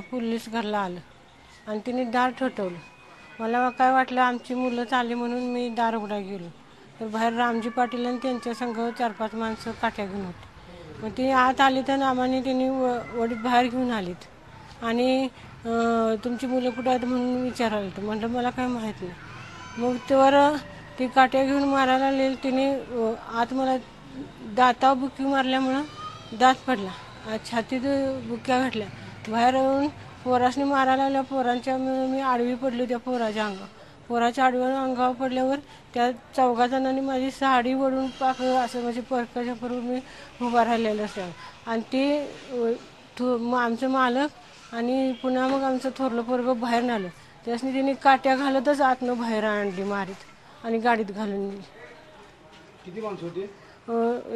Police घरला आलं आणि तिने दार ठोठवलं. मला काय वाटलं आमची मुलं चालली म्हणून मी दार उघडायला गेलो, तर बाहेर रामजी पाटील आणि त्यांच्या संघ 4-5 माणसं काठ्या घेऊन होती. मग ती आत आली तर आम्हाने तिने वडीत बाहेर घेऊन आलीत आणि तुमची मुलं कुठं आहेत म्हणून विचारायला. तर म्हटलं मला काय माहीत नाही. मग त्यावर ती काठ्या घेऊन मारायला लागली. तिने आत मला दातावर बुक्की मारल्यामुळं दात पडला, छातीत बुक्क्या घातल्या. बाहेर येऊन पोरासनी मारायला लागल्या. पोरांच्या मी आडवी पडली त्या पोराच्या अंगावर. पोराच्या आडव्या अंगावर पडल्यावर त्या 4 जणांनी माझी साडी ओढून पाक असं म्हणजे परकाच्या करून मी उभा राहिलेलं असं. आणि ती आमचं मालक आणि पुन्हा मग आमचं थोरलं पोरगं बाहेर आलं. त्यासनी तिने काट्या घालतच आतनं बाहेर आणली मारीत आणि गाडीत घालून नेली. किती माणसं होती?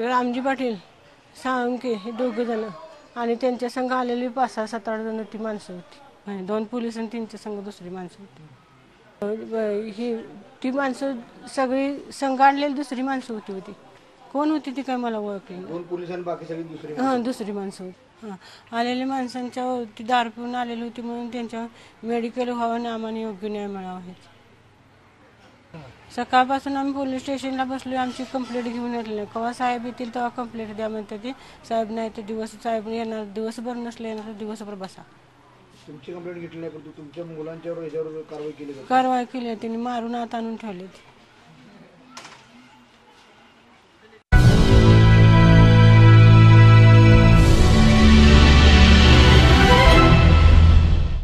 रामजी पाटील, साळुंके हे 2 जण आणि त्यांच्या संघ आलेली 5-6-7-8 जण ती माणसं होती. 2 पोलीस आणि त्यांच्या संघ दुसरी माणसं होती. ही ती माणसं सगळी संघ आणलेली दुसरी माणसं होती. कोण होती ती काय मला ओळखली. 2 पोलीस आणि बाकी सगळी दुसरी माणसं होती. आलेल्या माणसांच्या ती दारू पिऊन आलेली होती म्हणून त्यांच्या मेडिकल व्हावं आणि आम्हाला योग्य न्याय मिळावा ह्याची. सकाळपासून आम्ही पोलीस स्टेशनला बसलो. आमची कंप्लेंट घेऊन येतले. केव्हा साहेब येतील तेव्हा कंप्लेंट द्या म्हणते. ते साहेब नाही तर साहेब येणार, दिवसभर नसले येणार तर दिवसभर बसा. तुमची कंप्लेंट घेतली नाही, पण तुमच्या मुलांच्यावर कारवाई केली? कारवाई केली. त्यांनी मारून आत आणून ठेवले.